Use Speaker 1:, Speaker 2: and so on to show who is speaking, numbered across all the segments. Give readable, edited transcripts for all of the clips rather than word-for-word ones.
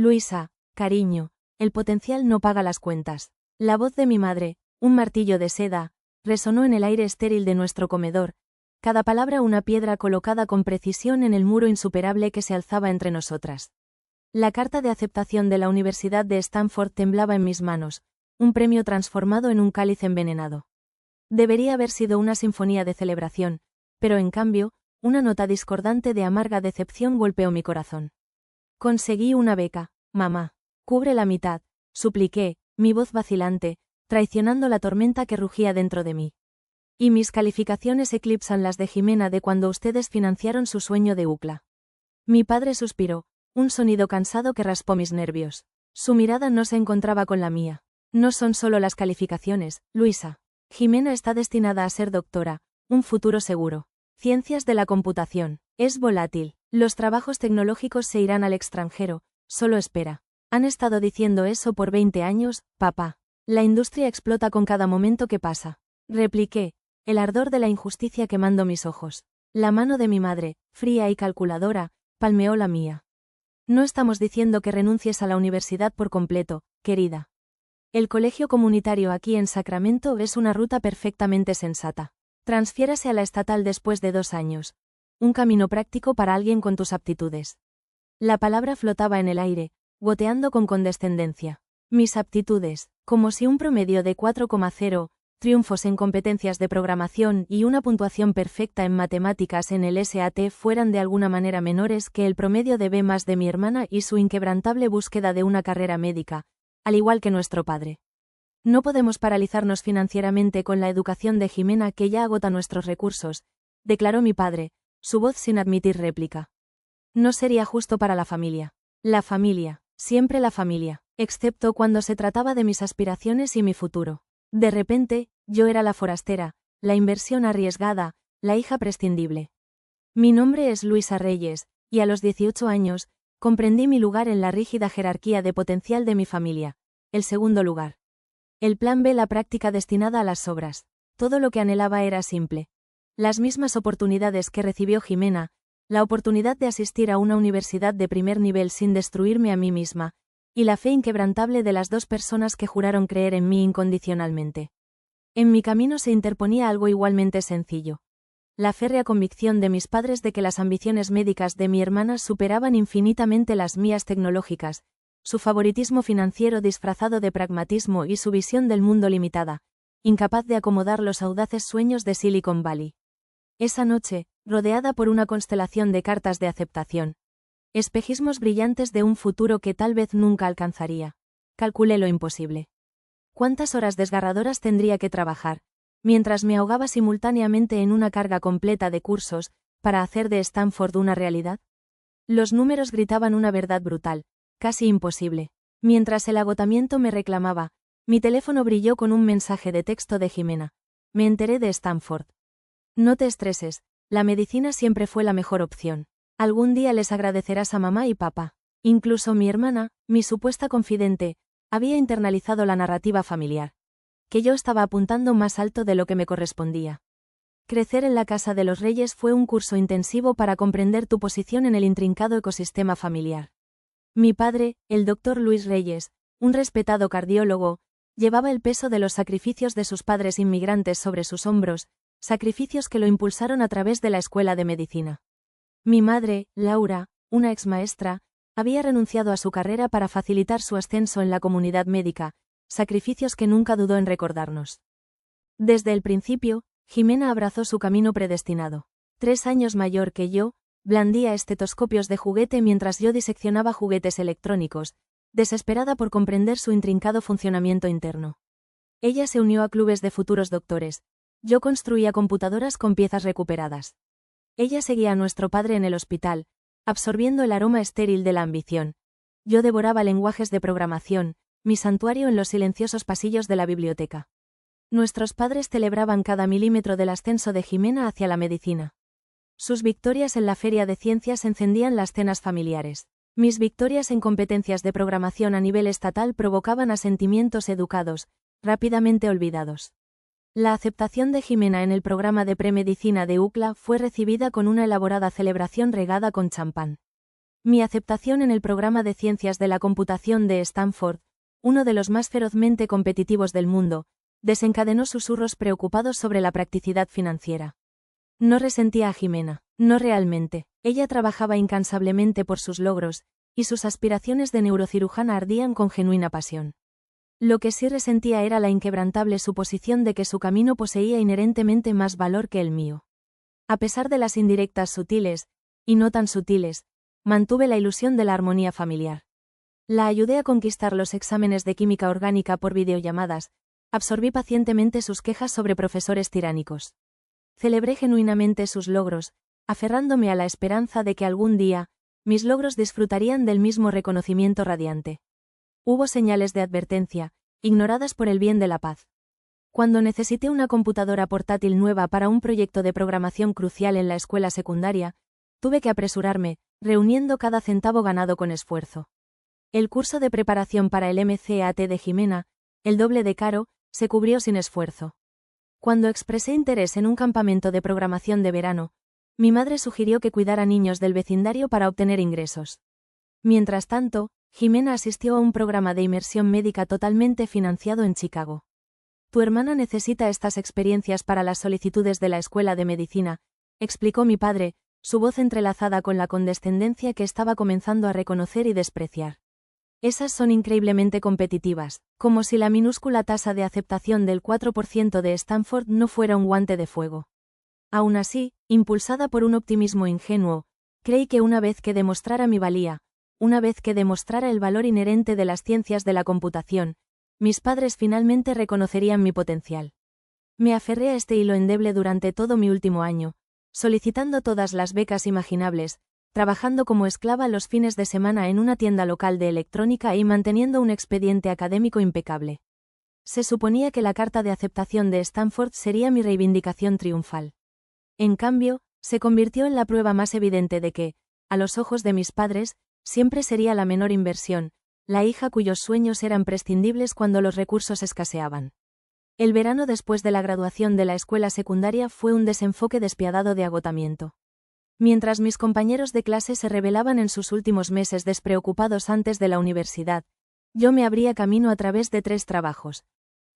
Speaker 1: Luisa, cariño, el potencial no paga las cuentas. La voz de mi madre, un martillo de seda, resonó en el aire estéril de nuestro comedor, cada palabra una piedra colocada con precisión en el muro insuperable que se alzaba entre nosotras. La carta de aceptación de la Universidad de Stanford temblaba en mis manos, un premio transformado en un cáliz envenenado. Debería haber sido una sinfonía de celebración, pero en cambio, una nota discordante de amarga decepción golpeó mi corazón. Conseguí una beca, mamá. Cubre la mitad, supliqué, mi voz vacilante, traicionando la tormenta que rugía dentro de mí. Y mis calificaciones eclipsan las de Jimena de cuando ustedes financiaron su sueño de UCLA. Mi padre suspiró, un sonido cansado que raspó mis nervios. Su mirada no se encontraba con la mía. No son solo las calificaciones, Luisa. Jimena está destinada a ser doctora, un futuro seguro. Ciencias de la computación. Es volátil. Los trabajos tecnológicos se irán al extranjero, solo espera. Han estado diciendo eso por 20 años, papá. La industria explota con cada momento que pasa. Repliqué, el ardor de la injusticia quemando mis ojos. La mano de mi madre, fría y calculadora, palmeó la mía. No estamos diciendo que renuncies a la universidad por completo, querida. El colegio comunitario aquí en Sacramento es una ruta perfectamente sensata. Transfiérase a la estatal después de 2 años. Un camino práctico para alguien con tus aptitudes. La palabra flotaba en el aire, goteando con condescendencia. Mis aptitudes, como si un promedio de 4,0, triunfos en competencias de programación y una puntuación perfecta en matemáticas en el SAT fueran de alguna manera menores que el promedio de B+ de mi hermana y su inquebrantable búsqueda de una carrera médica, al igual que nuestro padre. No podemos paralizarnos financieramente con la educación de Jimena que ya agota nuestros recursos, declaró mi padre, su voz sin admitir réplica. No sería justo para la familia. La familia, siempre la familia, excepto cuando se trataba de mis aspiraciones y mi futuro. De repente, yo era la forastera, la inversión arriesgada, la hija prescindible. Mi nombre es Luisa Reyes, y a los 18 años, comprendí mi lugar en la rígida jerarquía de potencial de mi familia, el segundo lugar. El plan B, la práctica destinada a las sobras. Todo lo que anhelaba era simple. Las mismas oportunidades que recibió Jimena, la oportunidad de asistir a una universidad de primer nivel sin destruirme a mí misma, y la fe inquebrantable de las 2 personas que juraron creer en mí incondicionalmente. En mi camino se interponía algo igualmente sencillo. La férrea convicción de mis padres de que las ambiciones médicas de mi hermana superaban infinitamente las mías tecnológicas, su favoritismo financiero disfrazado de pragmatismo y su visión del mundo limitada, incapaz de acomodar los audaces sueños de Silicon Valley. Esa noche, rodeada por una constelación de cartas de aceptación, espejismos brillantes de un futuro que tal vez nunca alcanzaría, calculé lo imposible. ¿Cuántas horas desgarradoras tendría que trabajar, mientras me ahogaba simultáneamente en una carga completa de cursos, para hacer de Stanford una realidad? Los números gritaban una verdad brutal, casi imposible. Mientras el agotamiento me reclamaba, mi teléfono brilló con un mensaje de texto de Jimena. Me enteré de Stanford. No te estreses, la medicina siempre fue la mejor opción. Algún día les agradecerás a mamá y papá. Incluso mi hermana, mi supuesta confidente, había internalizado la narrativa familiar. Que yo estaba apuntando más alto de lo que me correspondía. Crecer en la casa de los Reyes fue un curso intensivo para comprender tu posición en el intrincado ecosistema familiar. Mi padre, el doctor Luis Reyes, un respetado cardiólogo, llevaba el peso de los sacrificios de sus padres inmigrantes sobre sus hombros, sacrificios que lo impulsaron a través de la escuela de medicina. Mi madre, Laura, una exmaestra, había renunciado a su carrera para facilitar su ascenso en la comunidad médica, sacrificios que nunca dudó en recordarnos. Desde el principio, Jimena abrazó su camino predestinado. 3 años mayor que yo, blandía estetoscopios de juguete mientras yo diseccionaba juguetes electrónicos, desesperada por comprender su intrincado funcionamiento interno. Ella se unió a clubes de futuros doctores. Yo construía computadoras con piezas recuperadas. Ella seguía a nuestro padre en el hospital, absorbiendo el aroma estéril de la ambición. Yo devoraba lenguajes de programación, mi santuario en los silenciosos pasillos de la biblioteca. Nuestros padres celebraban cada milímetro del ascenso de Jimena hacia la medicina. Sus victorias en la feria de ciencias encendían las cenas familiares. Mis victorias en competencias de programación a nivel estatal provocaban asentimientos educados, rápidamente olvidados. La aceptación de Jimena en el programa de premedicina de UCLA fue recibida con una elaborada celebración regada con champán. Mi aceptación en el programa de Ciencias de la Computación de Stanford, uno de los más ferozmente competitivos del mundo, desencadenó susurros preocupados sobre la practicidad financiera. No resentía a Jimena, no realmente. Ella trabajaba incansablemente por sus logros, y sus aspiraciones de neurocirujana ardían con genuina pasión. Lo que sí resentía era la inquebrantable suposición de que su camino poseía inherentemente más valor que el mío. A pesar de las indirectas sutiles, y no tan sutiles, mantuve la ilusión de la armonía familiar. La ayudé a conquistar los exámenes de química orgánica por videollamadas, absorbí pacientemente sus quejas sobre profesores tiránicos. Celebré genuinamente sus logros, aferrándome a la esperanza de que algún día, mis logros disfrutarían del mismo reconocimiento radiante. Hubo señales de advertencia, ignoradas por el bien de la paz. Cuando necesité una computadora portátil nueva para un proyecto de programación crucial en la escuela secundaria, tuve que apresurarme, reuniendo cada centavo ganado con esfuerzo. El curso de preparación para el MCAT de Jimena, el doble de caro, se cubrió sin esfuerzo. Cuando expresé interés en un campamento de programación de verano, mi madre sugirió que cuidara niños del vecindario para obtener ingresos. Mientras tanto, Jimena asistió a un programa de inmersión médica totalmente financiado en Chicago. Tu hermana necesita estas experiencias para las solicitudes de la escuela de medicina, explicó mi padre, su voz entrelazada con la condescendencia que estaba comenzando a reconocer y despreciar. Esas son increíblemente competitivas, como si la minúscula tasa de aceptación del 4% de Stanford no fuera un guante de fuego. Aún así, impulsada por un optimismo ingenuo, creí que una vez que demostrara mi valía, una vez que demostrara el valor inherente de las ciencias de la computación, mis padres finalmente reconocerían mi potencial. Me aferré a este hilo endeble durante todo mi último año, solicitando todas las becas imaginables, trabajando como esclava los fines de semana en una tienda local de electrónica y manteniendo un expediente académico impecable. Se suponía que la carta de aceptación de Stanford sería mi reivindicación triunfal. En cambio, se convirtió en la prueba más evidente de que, a los ojos de mis padres, siempre sería la menor inversión, la hija cuyos sueños eran prescindibles cuando los recursos escaseaban. El verano después de la graduación de la escuela secundaria fue un desenfoque despiadado de agotamiento. Mientras mis compañeros de clase se rebelaban en sus últimos meses despreocupados antes de la universidad, yo me abría camino a través de 3 trabajos.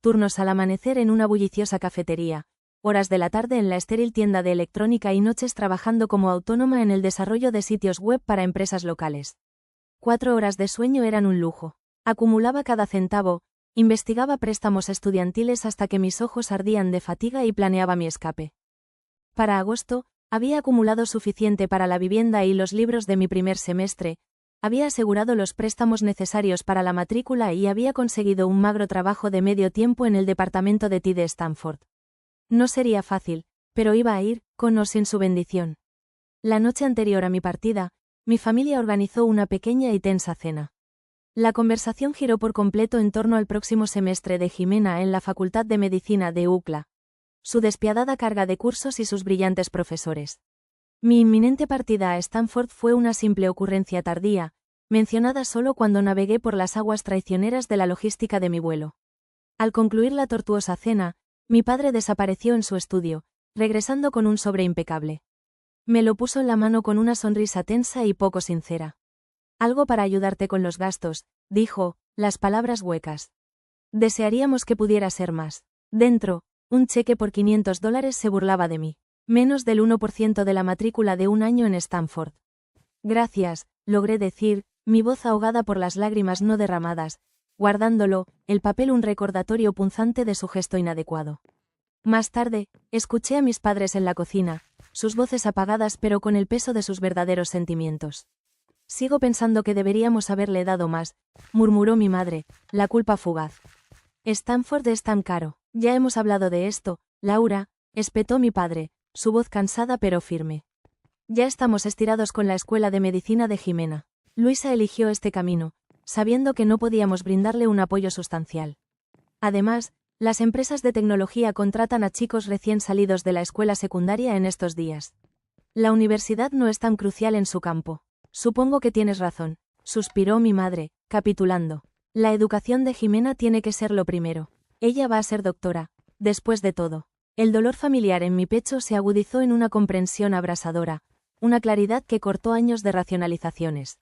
Speaker 1: Turnos al amanecer en una bulliciosa cafetería, horas de la tarde en la estéril tienda de electrónica y noches trabajando como autónoma en el desarrollo de sitios web para empresas locales. 4 horas de sueño eran un lujo. Acumulaba cada centavo, investigaba préstamos estudiantiles hasta que mis ojos ardían de fatiga y planeaba mi escape. Para agosto, había acumulado suficiente para la vivienda y los libros de mi primer semestre, había asegurado los préstamos necesarios para la matrícula y había conseguido un magro trabajo de medio tiempo en el departamento de TI de Stanford. No sería fácil, pero iba a ir, con o sin su bendición. La noche anterior a mi partida, mi familia organizó una pequeña y tensa cena. La conversación giró por completo en torno al próximo semestre de Jimena en la Facultad de Medicina de UCLA, su despiadada carga de cursos y sus brillantes profesores. Mi inminente partida a Stanford fue una simple ocurrencia tardía, mencionada solo cuando navegué por las aguas traicioneras de la logística de mi vuelo. Al concluir la tortuosa cena, mi padre desapareció en su estudio, regresando con un sobre impecable. Me lo puso en la mano con una sonrisa tensa y poco sincera. Algo para ayudarte con los gastos, dijo, las palabras huecas. Desearíamos que pudiera ser más. Dentro, un cheque por $500 se burlaba de mí. Menos del 1% de la matrícula de un año en Stanford. Gracias, logré decir, mi voz ahogada por las lágrimas no derramadas, guardándolo, el papel un recordatorio punzante de su gesto inadecuado. Más tarde, escuché a mis padres en la cocina, sus voces apagadas pero con el peso de sus verdaderos sentimientos. Sigo pensando que deberíamos haberle dado más, murmuró mi madre, la culpa fugaz. Stanford es tan caro, ya hemos hablado de esto, Laura, espetó mi padre, su voz cansada pero firme. Ya estamos estirados con la escuela de medicina de Jimena. Luisa eligió este camino, sabiendo que no podíamos brindarle un apoyo sustancial. Además, las empresas de tecnología contratan a chicos recién salidos de la escuela secundaria en estos días. La universidad no es tan crucial en su campo. Supongo que tienes razón, suspiró mi madre, capitulando. La educación de Jimena tiene que ser lo primero. Ella va a ser doctora, después de todo. El dolor familiar en mi pecho se agudizó en una comprensión abrasadora, una claridad que cortó años de racionalizaciones.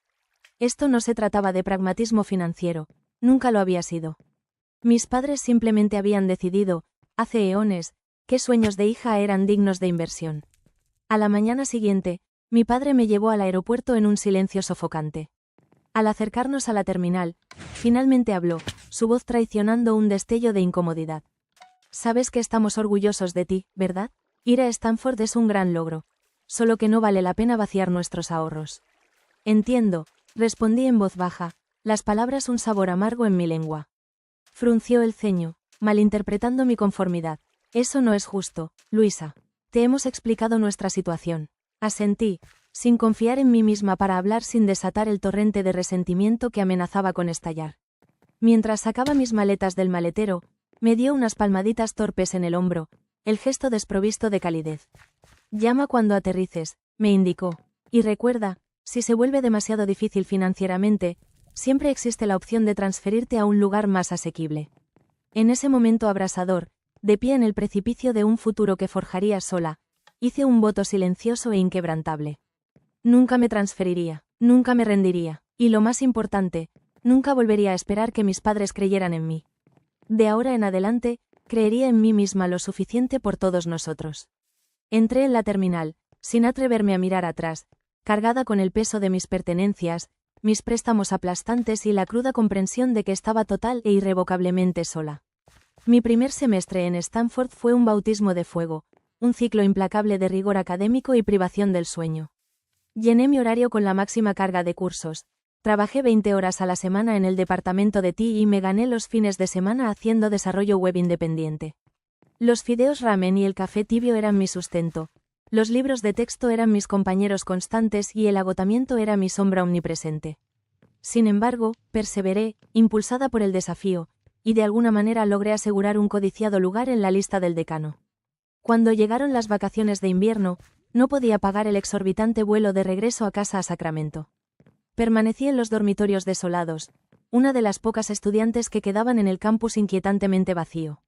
Speaker 1: Esto no se trataba de pragmatismo financiero, nunca lo había sido. Mis padres simplemente habían decidido, hace eones, qué sueños de hija eran dignos de inversión. A la mañana siguiente, mi padre me llevó al aeropuerto en un silencio sofocante. Al acercarnos a la terminal, finalmente habló, su voz traicionando un destello de incomodidad. Sabes que estamos orgullosos de ti, ¿verdad? Ir a Stanford es un gran logro. Solo que no vale la pena vaciar nuestros ahorros. Entiendo, respondí en voz baja, las palabras un sabor amargo en mi lengua. Frunció el ceño, malinterpretando mi conformidad. Eso no es justo, Luisa. Te hemos explicado nuestra situación. Asentí, sin confiar en mí misma para hablar sin desatar el torrente de resentimiento que amenazaba con estallar. Mientras sacaba mis maletas del maletero, me dio unas palmaditas torpes en el hombro, el gesto desprovisto de calidez. Llama cuando aterrices, me indicó. Y recuerda, si se vuelve demasiado difícil financieramente, siempre existe la opción de transferirte a un lugar más asequible. En ese momento abrasador, de pie en el precipicio de un futuro que forjaría sola, hice un voto silencioso e inquebrantable. Nunca me transferiría, nunca me rendiría, y lo más importante, nunca volvería a esperar que mis padres creyeran en mí. De ahora en adelante, creería en mí misma lo suficiente por todos nosotros. Entré en la terminal, sin atreverme a mirar atrás, cargada con el peso de mis pertenencias, mis préstamos aplastantes y la cruda comprensión de que estaba total e irrevocablemente sola. Mi primer semestre en Stanford fue un bautismo de fuego, un ciclo implacable de rigor académico y privación del sueño. Llené mi horario con la máxima carga de cursos, trabajé 20 horas a la semana en el departamento de TI y me gané los fines de semana haciendo desarrollo web independiente. Los fideos ramen y el café tibio eran mi sustento, los libros de texto eran mis compañeros constantes y el agotamiento era mi sombra omnipresente. Sin embargo, perseveré, impulsada por el desafío, y de alguna manera logré asegurar un codiciado lugar en la lista del decano. Cuando llegaron las vacaciones de invierno, no podía pagar el exorbitante vuelo de regreso a casa a Sacramento. Permanecí en los dormitorios desolados, una de las pocas estudiantes que quedaban en el campus inquietantemente vacío.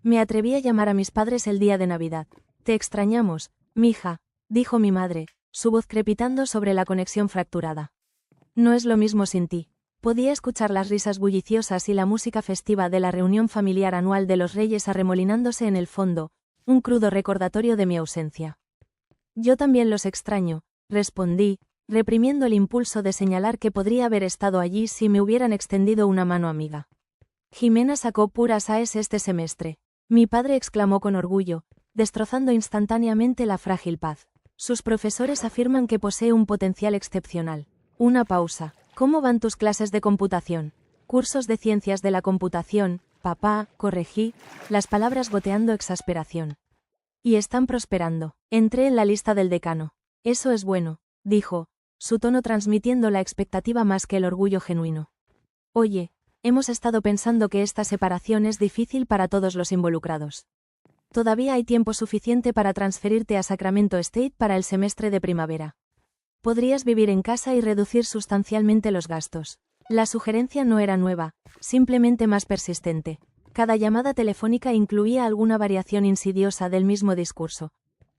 Speaker 1: Me atreví a llamar a mis padres el día de Navidad. Te extrañamos, mija, dijo mi madre, su voz crepitando sobre la conexión fracturada. No es lo mismo sin ti. Podía escuchar las risas bulliciosas y la música festiva de la reunión familiar anual de los Reyes arremolinándose en el fondo, un crudo recordatorio de mi ausencia. Yo también los extraño, respondí, reprimiendo el impulso de señalar que podría haber estado allí si me hubieran extendido una mano amiga. Jimena sacó puras AES este semestre. Mi padre exclamó con orgullo, destrozando instantáneamente la frágil paz. Sus profesores afirman que posee un potencial excepcional. Una pausa. ¿Cómo van tus clases de computación? Cursos de ciencias de la computación, papá, corregí, las palabras goteando exasperación. Y están prosperando. Entré en la lista del decano. Eso es bueno, dijo, su tono transmitiendo la expectativa más que el orgullo genuino. Oye, hemos estado pensando que esta separación es difícil para todos los involucrados. Todavía hay tiempo suficiente para transferirte a Sacramento State para el semestre de primavera. Podrías vivir en casa y reducir sustancialmente los gastos. La sugerencia no era nueva, simplemente más persistente. Cada llamada telefónica incluía alguna variación insidiosa del mismo discurso.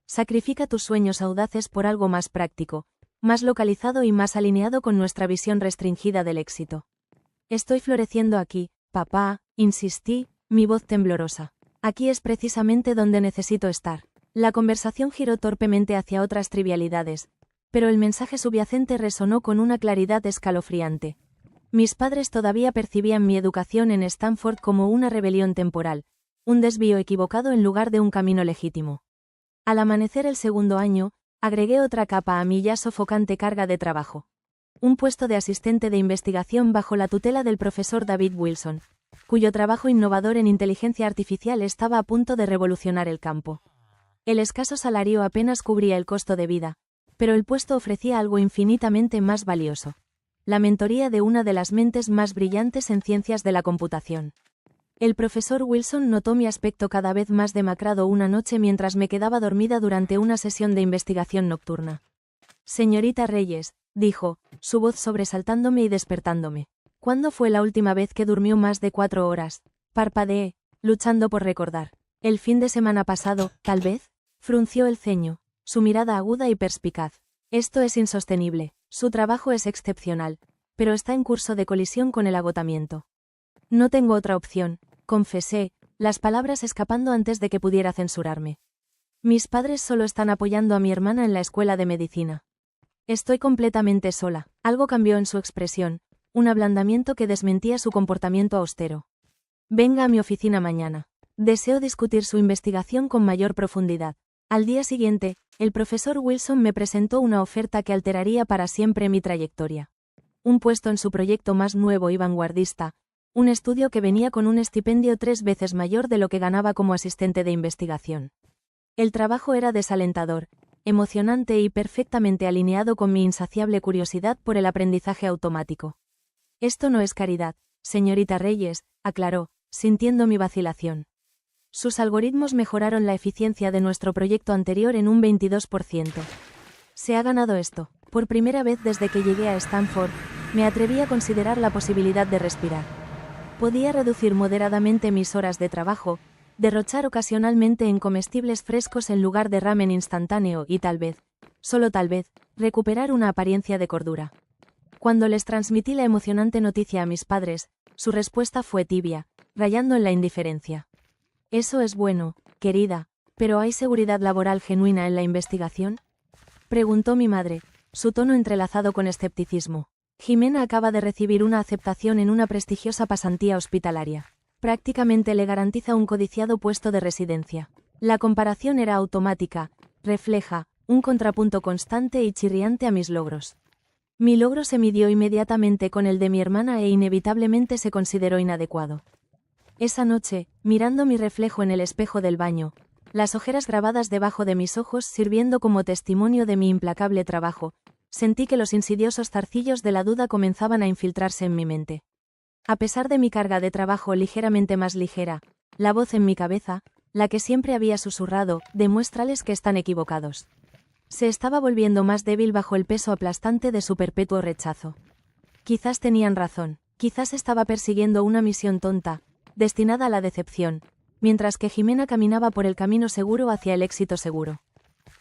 Speaker 1: Sacrifica tus sueños audaces por algo más práctico, más localizado y más alineado con nuestra visión restringida del éxito. Estoy floreciendo aquí, papá, insistí, mi voz temblorosa. Aquí es precisamente donde necesito estar. La conversación giró torpemente hacia otras trivialidades, pero el mensaje subyacente resonó con una claridad escalofriante. Mis padres todavía percibían mi educación en Stanford como una rebelión temporal, un desvío equivocado en lugar de un camino legítimo. Al amanecer el segundo año, agregué otra capa a mi ya sofocante carga de trabajo. Un puesto de asistente de investigación bajo la tutela del profesor David Wilson, cuyo trabajo innovador en inteligencia artificial estaba a punto de revolucionar el campo. El escaso salario apenas cubría el costo de vida, pero el puesto ofrecía algo infinitamente más valioso: la mentoría de una de las mentes más brillantes en ciencias de la computación. El profesor Wilson notó mi aspecto cada vez más demacrado una noche mientras me quedaba dormida durante una sesión de investigación nocturna. Señorita Reyes, dijo, su voz sobresaltándome y despertándome. ¿Cuándo fue la última vez que durmió más de 4 horas? Parpadeé, luchando por recordar. ¿El fin de semana pasado, tal vez? Frunció el ceño, su mirada aguda y perspicaz. Esto es insostenible. Su trabajo es excepcional, pero está en curso de colisión con el agotamiento. No tengo otra opción, confesé, las palabras escapando antes de que pudiera censurarme. Mis padres solo están apoyando a mi hermana en la escuela de medicina. Estoy completamente sola. Algo cambió en su expresión, un ablandamiento que desmentía su comportamiento austero. Venga a mi oficina mañana. Deseo discutir su investigación con mayor profundidad. Al día siguiente, el profesor Wilson me presentó una oferta que alteraría para siempre mi trayectoria. Un puesto en su proyecto más nuevo y vanguardista, un estudio que venía con un estipendio 3 veces mayor de lo que ganaba como asistente de investigación. El trabajo era desalentador, emocionante y perfectamente alineado con mi insaciable curiosidad por el aprendizaje automático. Esto no es caridad, señorita Reyes, aclaró, sintiendo mi vacilación. Sus algoritmos mejoraron la eficiencia de nuestro proyecto anterior en un 22%. Se ha ganado esto. Por primera vez desde que llegué a Stanford, me atreví a considerar la posibilidad de respirar. Podía reducir moderadamente mis horas de trabajo, derrochar ocasionalmente en comestibles frescos en lugar de ramen instantáneo y tal vez, solo tal vez, recuperar una apariencia de cordura. Cuando les transmití la emocionante noticia a mis padres, su respuesta fue tibia, rayando en la indiferencia. Eso es bueno, querida, pero ¿hay seguridad laboral genuina en la investigación? Preguntó mi madre, su tono entrelazado con escepticismo. Jimena acaba de recibir una aceptación en una prestigiosa pasantía hospitalaria. Prácticamente le garantiza un codiciado puesto de residencia. La comparación era automática, refleja, un contrapunto constante y chirriante a mis logros. Mi logro se midió inmediatamente con el de mi hermana e inevitablemente se consideró inadecuado. Esa noche, mirando mi reflejo en el espejo del baño, las ojeras grabadas debajo de mis ojos sirviendo como testimonio de mi implacable trabajo, sentí que los insidiosos zarcillos de la duda comenzaban a infiltrarse en mi mente. A pesar de mi carga de trabajo ligeramente más ligera, la voz en mi cabeza, la que siempre había susurrado, demuéstrales que están equivocados. Se estaba volviendo más débil bajo el peso aplastante de su perpetuo rechazo. Quizás tenían razón, quizás estaba persiguiendo una misión tonta, destinada a la decepción, mientras que Jimena caminaba por el camino seguro hacia el éxito seguro.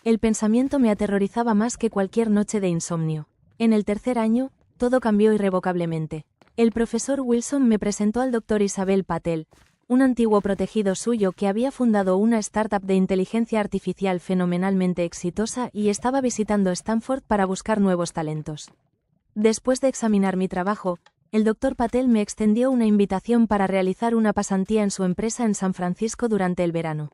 Speaker 1: El pensamiento me aterrorizaba más que cualquier noche de insomnio. En el tercer año, todo cambió irrevocablemente. El profesor Wilson me presentó al Dr. Isabel Patel, un antiguo protegido suyo que había fundado una startup de inteligencia artificial fenomenalmente exitosa y estaba visitando Stanford para buscar nuevos talentos. Después de examinar mi trabajo, el Dr. Patel me extendió una invitación para realizar una pasantía en su empresa en San Francisco durante el verano.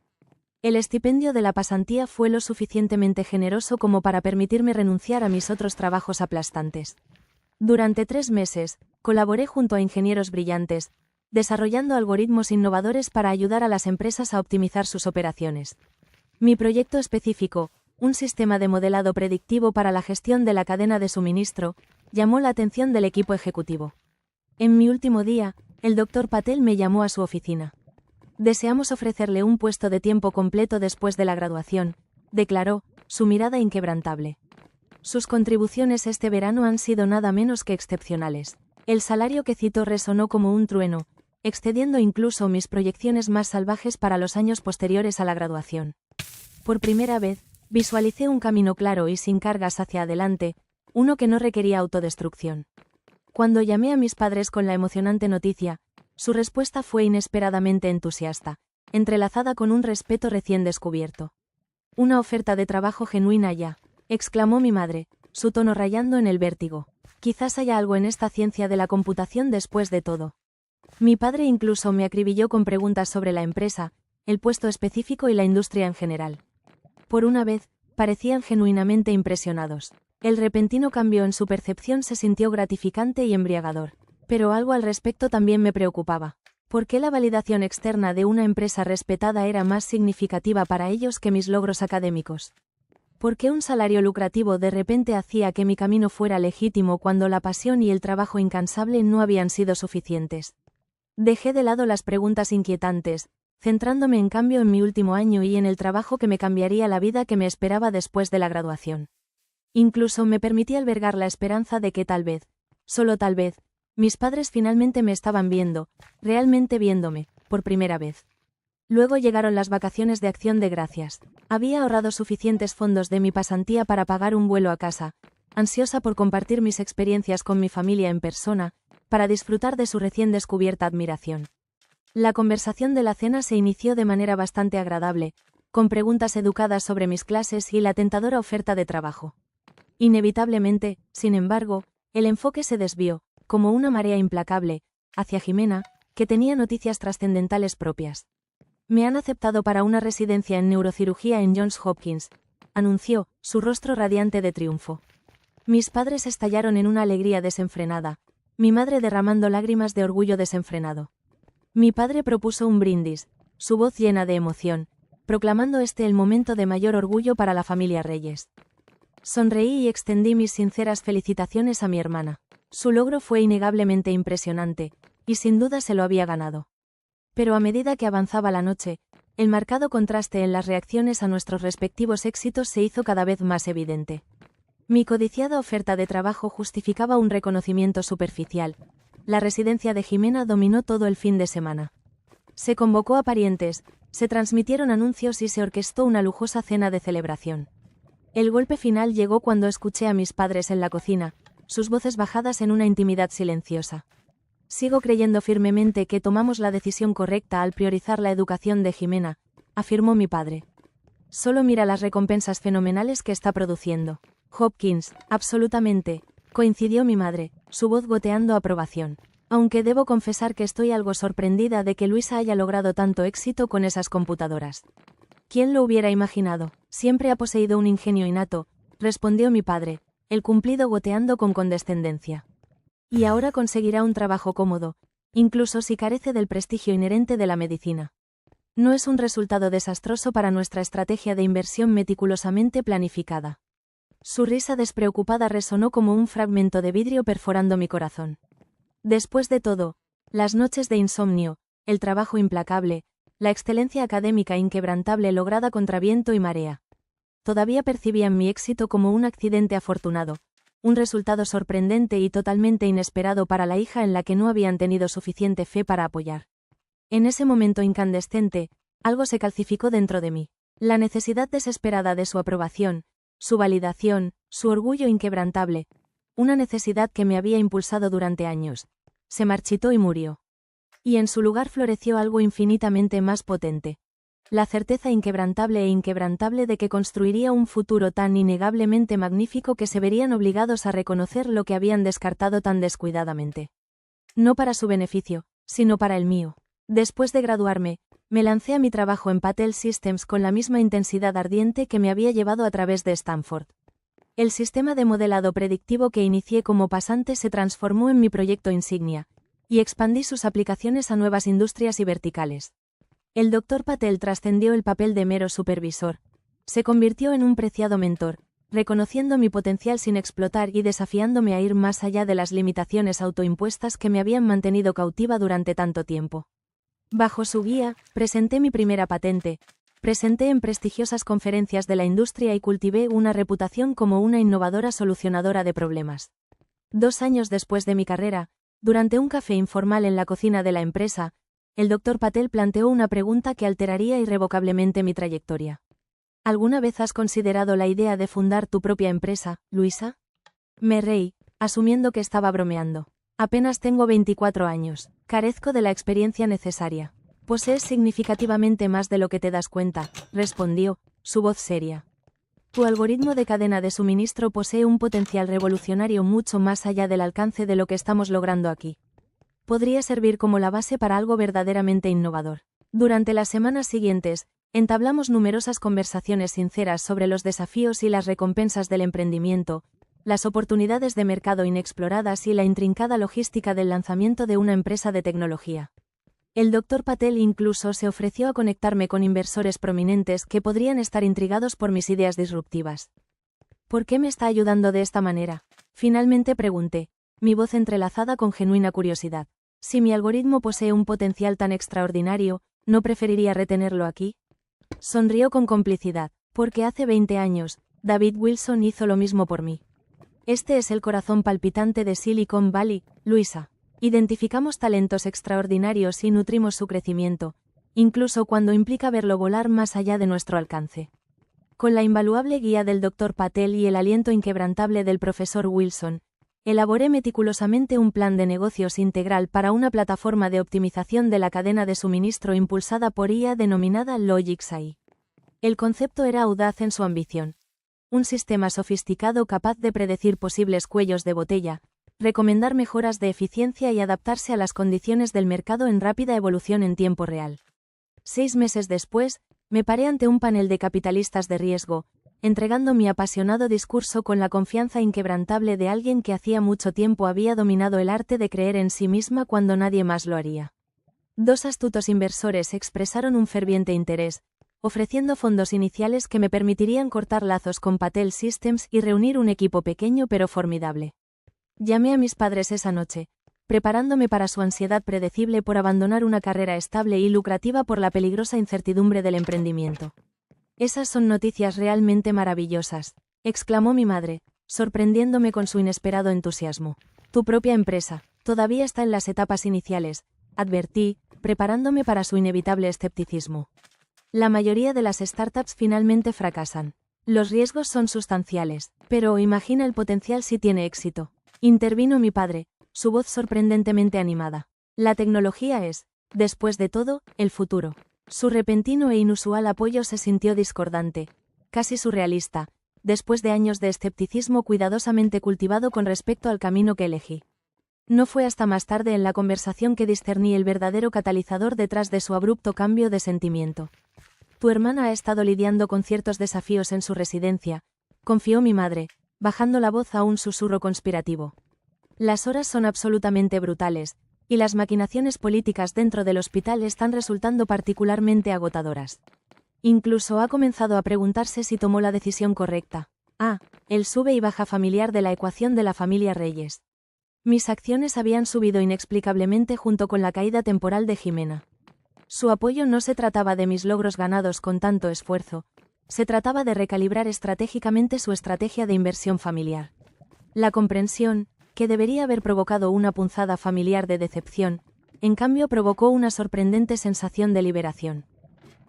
Speaker 1: El estipendio de la pasantía fue lo suficientemente generoso como para permitirme renunciar a mis otros trabajos aplastantes. Durante 3 meses, colaboré junto a ingenieros brillantes, desarrollando algoritmos innovadores para ayudar a las empresas a optimizar sus operaciones. Mi proyecto específico, un sistema de modelado predictivo para la gestión de la cadena de suministro, llamó la atención del equipo ejecutivo. En mi último día, el Dr. Patel me llamó a su oficina. Deseamos ofrecerle un puesto de tiempo completo después de la graduación, declaró, su mirada inquebrantable. Sus contribuciones este verano han sido nada menos que excepcionales. El salario que citó resonó como un trueno, excediendo incluso mis proyecciones más salvajes para los años posteriores a la graduación. Por primera vez, visualicé un camino claro y sin cargas hacia adelante, uno que no requería autodestrucción. Cuando llamé a mis padres con la emocionante noticia, su respuesta fue inesperadamente entusiasta, entrelazada con un respeto recién descubierto. «Una oferta de trabajo genuina ya», exclamó mi madre, su tono rayando en el vértigo. «Quizás haya algo en esta ciencia de la computación después de todo». Mi padre incluso me acribilló con preguntas sobre la empresa, el puesto específico y la industria en general. Por una vez, parecían genuinamente impresionados. El repentino cambio en su percepción se sintió gratificante y embriagador. Pero algo al respecto también me preocupaba. ¿Por qué la validación externa de una empresa respetada era más significativa para ellos que mis logros académicos? ¿Por qué un salario lucrativo de repente hacía que mi camino fuera legítimo cuando la pasión y el trabajo incansable no habían sido suficientes? Dejé de lado las preguntas inquietantes, centrándome en cambio en mi último año y en el trabajo que me cambiaría la vida que me esperaba después de la graduación. Incluso me permití albergar la esperanza de que tal vez, solo tal vez, mis padres finalmente me estaban viendo, realmente viéndome, por primera vez. Luego llegaron las vacaciones de Acción de Gracias. Había ahorrado suficientes fondos de mi pasantía para pagar un vuelo a casa, ansiosa por compartir mis experiencias con mi familia en persona, para disfrutar de su recién descubierta admiración. La conversación de la cena se inició de manera bastante agradable, con preguntas educadas sobre mis clases y la tentadora oferta de trabajo. Inevitablemente, sin embargo, el enfoque se desvió, como una marea implacable, hacia Jimena, que tenía noticias trascendentales propias. Me han aceptado para una residencia en neurocirugía en Johns Hopkins, anunció, su rostro radiante de triunfo. Mis padres estallaron en una alegría desenfrenada, mi madre derramando lágrimas de orgullo desenfrenado. Mi padre propuso un brindis, su voz llena de emoción, proclamando el momento de mayor orgullo para la familia Reyes. Sonreí y extendí mis sinceras felicitaciones a mi hermana. Su logro fue innegablemente impresionante, y sin duda se lo había ganado. Pero a medida que avanzaba la noche, el marcado contraste en las reacciones a nuestros respectivos éxitos se hizo cada vez más evidente. Mi codiciada oferta de trabajo justificaba un reconocimiento superficial. La residencia de Jimena dominó todo el fin de semana. Se convocó a parientes, se transmitieron anuncios y se orquestó una lujosa cena de celebración. El golpe final llegó cuando escuché a mis padres en la cocina, sus voces bajadas en una intimidad silenciosa. Sigo creyendo firmemente que tomamos la decisión correcta al priorizar la educación de Jimena, afirmó mi padre. Solo mira las recompensas fenomenales que está produciendo. Hopkins, absolutamente, coincidió mi madre, su voz goteando aprobación. Aunque debo confesar que estoy algo sorprendida de que Luisa haya logrado tanto éxito con esas computadoras. ¿Quién lo hubiera imaginado? Siempre ha poseído un ingenio innato, respondió mi padre, el cumplido goteando con condescendencia. Y ahora conseguirá un trabajo cómodo, incluso si carece del prestigio inherente de la medicina. No es un resultado desastroso para nuestra estrategia de inversión meticulosamente planificada. Su risa despreocupada resonó como un fragmento de vidrio perforando mi corazón. Después de todo, las noches de insomnio, el trabajo implacable, la excelencia académica inquebrantable lograda contra viento y marea. Todavía percibían mi éxito como un accidente afortunado, un resultado sorprendente y totalmente inesperado para la hija en la que no habían tenido suficiente fe para apoyar. En ese momento incandescente, algo se calcificó dentro de mí. La necesidad desesperada de su aprobación, su validación, su orgullo inquebrantable, una necesidad que me había impulsado durante años, se marchitó y murió. Y en su lugar floreció algo infinitamente más potente. La certeza inquebrantable de que construiría un futuro tan innegablemente magnífico que se verían obligados a reconocer lo que habían descartado tan descuidadamente. No para su beneficio, sino para el mío. Después de graduarme, me lancé a mi trabajo en Patel Systems con la misma intensidad ardiente que me había llevado a través de Stanford. El sistema de modelado predictivo que inicié como pasante se transformó en mi proyecto insignia, y expandí sus aplicaciones a nuevas industrias y verticales. El Dr. Patel trascendió el papel de mero supervisor. Se convirtió en un preciado mentor, reconociendo mi potencial sin explotar y desafiándome a ir más allá de las limitaciones autoimpuestas que me habían mantenido cautiva durante tanto tiempo. Bajo su guía, presenté mi primera patente, presenté en prestigiosas conferencias de la industria y cultivé una reputación como una innovadora solucionadora de problemas. 2 años después de mi carrera, durante un café informal en la cocina de la empresa, el Dr. Patel planteó una pregunta que alteraría irrevocablemente mi trayectoria. ¿Alguna vez has considerado la idea de fundar tu propia empresa, Luisa? Me reí, asumiendo que estaba bromeando. Apenas tengo 24 años, carezco de la experiencia necesaria. Posees significativamente más de lo que te das cuenta, respondió, su voz seria. Tu algoritmo de cadena de suministro posee un potencial revolucionario mucho más allá del alcance de lo que estamos logrando aquí. Podría servir como la base para algo verdaderamente innovador. Durante las semanas siguientes, entablamos numerosas conversaciones sinceras sobre los desafíos y las recompensas del emprendimiento, las oportunidades de mercado inexploradas y la intrincada logística del lanzamiento de una empresa de tecnología. El Dr. Patel incluso se ofreció a conectarme con inversores prominentes que podrían estar intrigados por mis ideas disruptivas. ¿Por qué me está ayudando de esta manera? Finalmente pregunté, mi voz entrelazada con genuina curiosidad. Si mi algoritmo posee un potencial tan extraordinario, ¿no preferiría retenerlo aquí? Sonrió con complicidad, porque hace 20 años, David Wilson hizo lo mismo por mí. Este es el corazón palpitante de Silicon Valley, Luisa. Identificamos talentos extraordinarios y nutrimos su crecimiento, incluso cuando implica verlo volar más allá de nuestro alcance. Con la invaluable guía del Dr. Patel y el aliento inquebrantable del profesor Wilson, elaboré meticulosamente un plan de negocios integral para una plataforma de optimización de la cadena de suministro impulsada por IA denominada LogicSci. El concepto era audaz en su ambición. Un sistema sofisticado capaz de predecir posibles cuellos de botella, recomendar mejoras de eficiencia y adaptarse a las condiciones del mercado en rápida evolución en tiempo real. 6 meses después, me paré ante un panel de capitalistas de riesgo, entregando mi apasionado discurso con la confianza inquebrantable de alguien que hacía mucho tiempo había dominado el arte de creer en sí misma cuando nadie más lo haría. 2 astutos inversores expresaron un ferviente interés, ofreciendo fondos iniciales que me permitirían cortar lazos con Patel Systems y reunir un equipo pequeño pero formidable. Llamé a mis padres esa noche, preparándome para su ansiedad predecible por abandonar una carrera estable y lucrativa por la peligrosa incertidumbre del emprendimiento. «Esas son noticias realmente maravillosas», exclamó mi madre, sorprendiéndome con su inesperado entusiasmo. «Tu propia empresa, todavía está en las etapas iniciales», advertí, preparándome para su inevitable escepticismo. La mayoría de las startups finalmente fracasan. Los riesgos son sustanciales, pero imagina el potencial si tiene éxito. Intervino mi padre, su voz sorprendentemente animada. La tecnología es, después de todo, el futuro. Su repentino e inusual apoyo se sintió discordante, casi surrealista, después de años de escepticismo cuidadosamente cultivado con respecto al camino que elegí. No fue hasta más tarde en la conversación que discerní el verdadero catalizador detrás de su abrupto cambio de sentimiento. «Tu hermana ha estado lidiando con ciertos desafíos en su residencia», confió mi madre, bajando la voz a un susurro conspirativo. «Las horas son absolutamente brutales, y las maquinaciones políticas dentro del hospital están resultando particularmente agotadoras. Incluso ha comenzado a preguntarse si tomó la decisión correcta. El sube y baja familiar de la ecuación de la familia Reyes. Mis acciones habían subido inexplicablemente junto con la caída temporal de Jimena. Su apoyo no se trataba de mis logros ganados con tanto esfuerzo, se trataba de recalibrar estratégicamente su estrategia de inversión familiar. La comprensión, que debería haber provocado una punzada familiar de decepción, en cambio provocó una sorprendente sensación de liberación.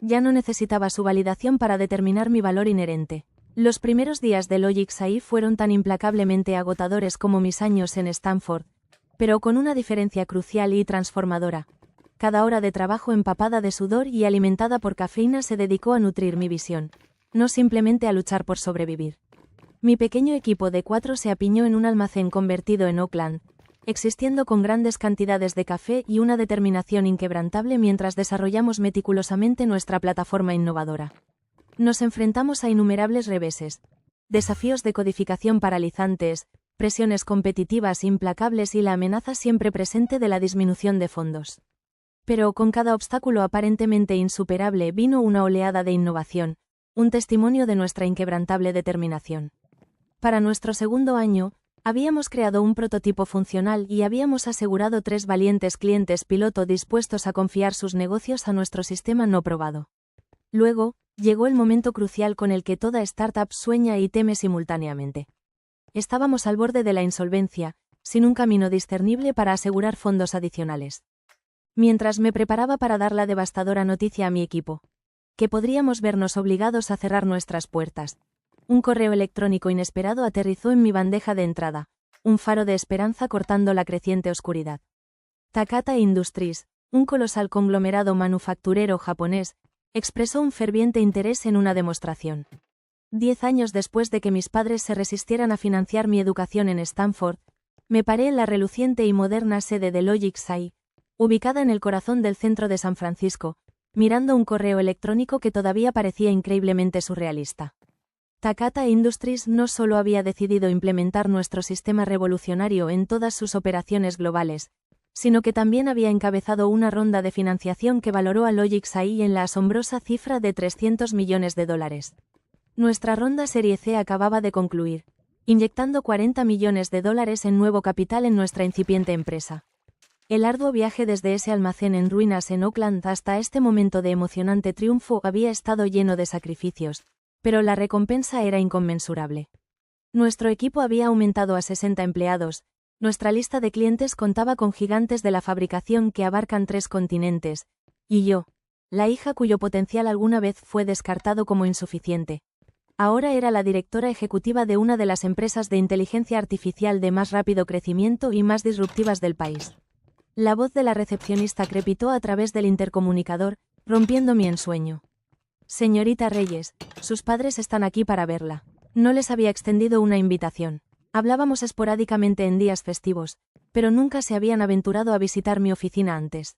Speaker 1: Ya no necesitaba su validación para determinar mi valor inherente. Los primeros días de LogicSci fueron tan implacablemente agotadores como mis años en Stanford, pero con una diferencia crucial y transformadora. Cada hora de trabajo empapada de sudor y alimentada por cafeína se dedicó a nutrir mi visión, no simplemente a luchar por sobrevivir. Mi pequeño equipo de 4 se apiñó en un almacén convertido en Oakland, existiendo con grandes cantidades de café y una determinación inquebrantable mientras desarrollamos meticulosamente nuestra plataforma innovadora. Nos enfrentamos a innumerables reveses, desafíos de codificación paralizantes, presiones competitivas implacables y la amenaza siempre presente de la disminución de fondos. Pero con cada obstáculo aparentemente insuperable vino una oleada de innovación, un testimonio de nuestra inquebrantable determinación. Para nuestro segundo año, habíamos creado un prototipo funcional y habíamos asegurado 3 valientes clientes piloto dispuestos a confiar sus negocios a nuestro sistema no probado. Luego, llegó el momento crucial con el que toda startup sueña y teme simultáneamente. Estábamos al borde de la insolvencia, sin un camino discernible para asegurar fondos adicionales. Mientras me preparaba para dar la devastadora noticia a mi equipo, que podríamos vernos obligados a cerrar nuestras puertas, un correo electrónico inesperado aterrizó en mi bandeja de entrada, un faro de esperanza cortando la creciente oscuridad. Takata Industries, un colosal conglomerado manufacturero japonés, expresó un ferviente interés en una demostración. 10 años después de que mis padres se resistieran a financiar mi educación en Stanford, me paré en la reluciente y moderna sede de LogicSci, ubicada en el corazón del centro de San Francisco, mirando un correo electrónico que todavía parecía increíblemente surrealista. Takata Industries no solo había decidido implementar nuestro sistema revolucionario en todas sus operaciones globales, sino que también había encabezado una ronda de financiación que valoró a LogicSci en la asombrosa cifra de $300 millones. Nuestra ronda Serie C acababa de concluir, inyectando $40 millones en nuevo capital en nuestra incipiente empresa. El arduo viaje desde ese almacén en ruinas en Oakland hasta este momento de emocionante triunfo había estado lleno de sacrificios, pero la recompensa era inconmensurable. Nuestro equipo había aumentado a 60 empleados, nuestra lista de clientes contaba con gigantes de la fabricación que abarcan 3 continentes, y yo, la hija cuyo potencial alguna vez fue descartado como insuficiente. Ahora era la directora ejecutiva de una de las empresas de inteligencia artificial de más rápido crecimiento y más disruptivas del país. La voz de la recepcionista crepitó a través del intercomunicador, rompiendo mi ensueño. Señorita Reyes, sus padres están aquí para verla. No les había extendido una invitación. Hablábamos esporádicamente en días festivos, pero nunca se habían aventurado a visitar mi oficina antes.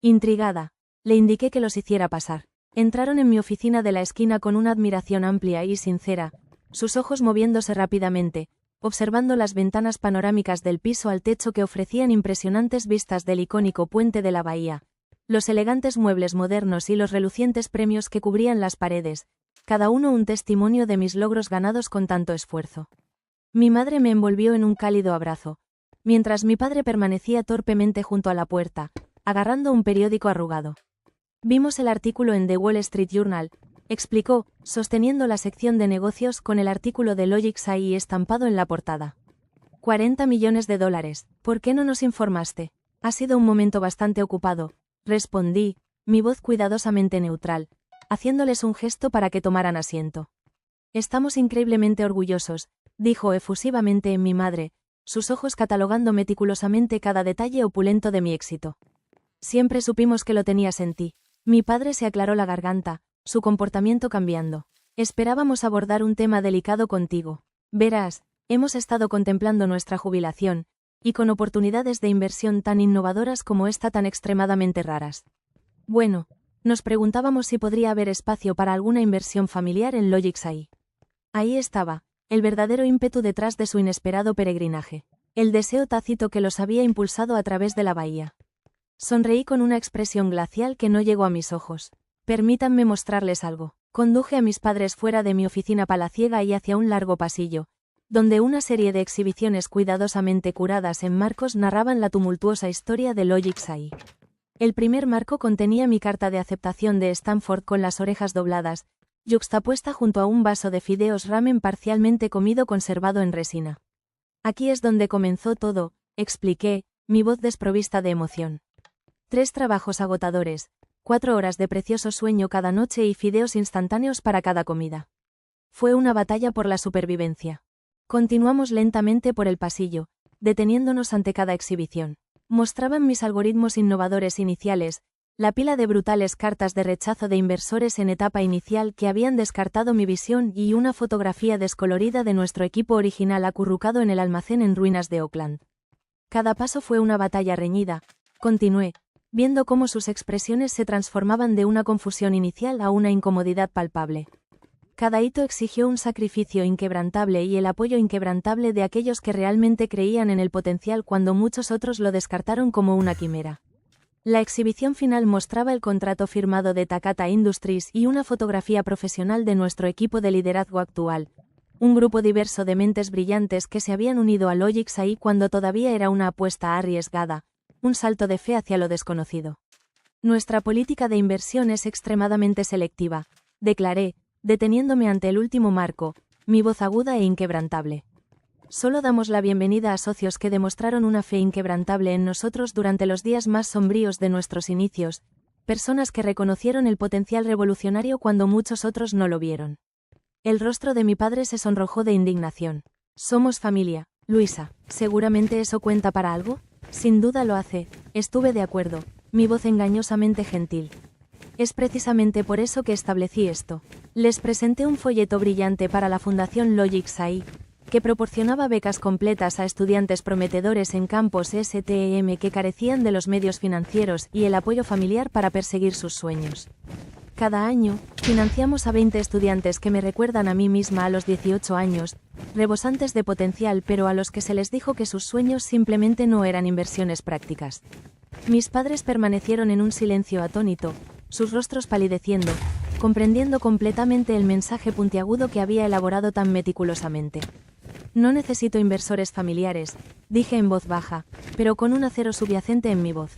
Speaker 1: Intrigada, le indiqué que los hiciera pasar. Entraron en mi oficina de la esquina con una admiración amplia y sincera, sus ojos moviéndose rápidamente, observando las ventanas panorámicas del piso al techo que ofrecían impresionantes vistas del icónico puente de la bahía, los elegantes muebles modernos y los relucientes premios que cubrían las paredes, cada uno un testimonio de mis logros ganados con tanto esfuerzo. Mi madre me envolvió en un cálido abrazo, mientras mi padre permanecía torpemente junto a la puerta, agarrando un periódico arrugado. Vimos el artículo en The Wall Street Journal, explicó, sosteniendo la sección de negocios con el artículo de LogicSci estampado en la portada. $40 millones, ¿por qué no nos informaste? Ha sido un momento bastante ocupado, respondí, mi voz cuidadosamente neutral, haciéndoles un gesto para que tomaran asiento. Estamos increíblemente orgullosos, dijo efusivamente mi madre, sus ojos catalogando meticulosamente cada detalle opulento de mi éxito. Siempre supimos que lo tenías en ti. Mi padre se aclaró la garganta, su comportamiento cambiando. Esperábamos abordar un tema delicado contigo. Verás, hemos estado contemplando nuestra jubilación, y con oportunidades de inversión tan innovadoras como esta tan extremadamente raras. Bueno, nos preguntábamos si podría haber espacio para alguna inversión familiar en LogicSci. Ahí estaba, el verdadero ímpetu detrás de su inesperado peregrinaje. El deseo tácito que los había impulsado a través de la bahía. Sonreí con una expresión glacial que no llegó a mis ojos. Permítanme mostrarles algo. Conduje a mis padres fuera de mi oficina palaciega y hacia un largo pasillo, donde una serie de exhibiciones cuidadosamente curadas en marcos narraban la tumultuosa historia de LogicSci. El primer marco contenía mi carta de aceptación de Stanford con las orejas dobladas, yuxtapuesta junto a un vaso de fideos ramen parcialmente comido conservado en resina. Aquí es donde comenzó todo, expliqué, mi voz desprovista de emoción. 3 trabajos agotadores, 4 horas de precioso sueño cada noche y fideos instantáneos para cada comida. Fue una batalla por la supervivencia. Continuamos lentamente por el pasillo, deteniéndonos ante cada exhibición. Mostraban mis algoritmos innovadores iniciales, la pila de brutales cartas de rechazo de inversores en etapa inicial que habían descartado mi visión y una fotografía descolorida de nuestro equipo original acurrucado en el almacén en ruinas de Oakland. Cada paso fue una batalla reñida, continué, viendo cómo sus expresiones se transformaban de una confusión inicial a una incomodidad palpable. Cada hito exigió un sacrificio inquebrantable y el apoyo inquebrantable de aquellos que realmente creían en el potencial cuando muchos otros lo descartaron como una quimera. La exhibición final mostraba el contrato firmado de Takata Industries y una fotografía profesional de nuestro equipo de liderazgo actual, un grupo diverso de mentes brillantes que se habían unido a LogicSci cuando todavía era una apuesta arriesgada, un salto de fe hacia lo desconocido. Nuestra política de inversión es extremadamente selectiva, declaré, deteniéndome ante el último marco, mi voz aguda e inquebrantable. Solo damos la bienvenida a socios que demostraron una fe inquebrantable en nosotros durante los días más sombríos de nuestros inicios, personas que reconocieron el potencial revolucionario cuando muchos otros no lo vieron. El rostro de mi padre se sonrojó de indignación. Somos familia, Luisa, ¿seguramente eso cuenta para algo? Sin duda lo hace, estuve de acuerdo, mi voz engañosamente gentil. Es precisamente por eso que establecí esto. Les presenté un folleto brillante para la Fundación LogicSci, que proporcionaba becas completas a estudiantes prometedores en campos STEM que carecían de los medios financieros y el apoyo familiar para perseguir sus sueños. Cada año, financiamos a 20 estudiantes que me recuerdan a mí misma a los 18 años, rebosantes de potencial pero a los que se les dijo que sus sueños simplemente no eran inversiones prácticas. Mis padres permanecieron en un silencio atónito, sus rostros palideciendo, comprendiendo completamente el mensaje puntiagudo que había elaborado tan meticulosamente. No necesito inversores familiares, dije en voz baja, pero con un acero subyacente en mi voz.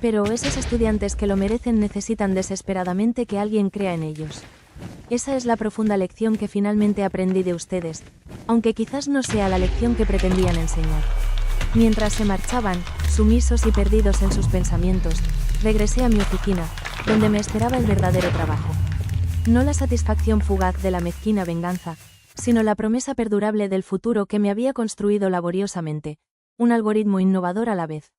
Speaker 1: Pero esos estudiantes que lo merecen necesitan desesperadamente que alguien crea en ellos. Esa es la profunda lección que finalmente aprendí de ustedes, aunque quizás no sea la lección que pretendían enseñar. Mientras se marchaban, sumisos y perdidos en sus pensamientos, regresé a mi oficina, donde me esperaba el verdadero trabajo. No la satisfacción fugaz de la mezquina venganza, sino la promesa perdurable del futuro que me había construido laboriosamente, un algoritmo innovador a la vez.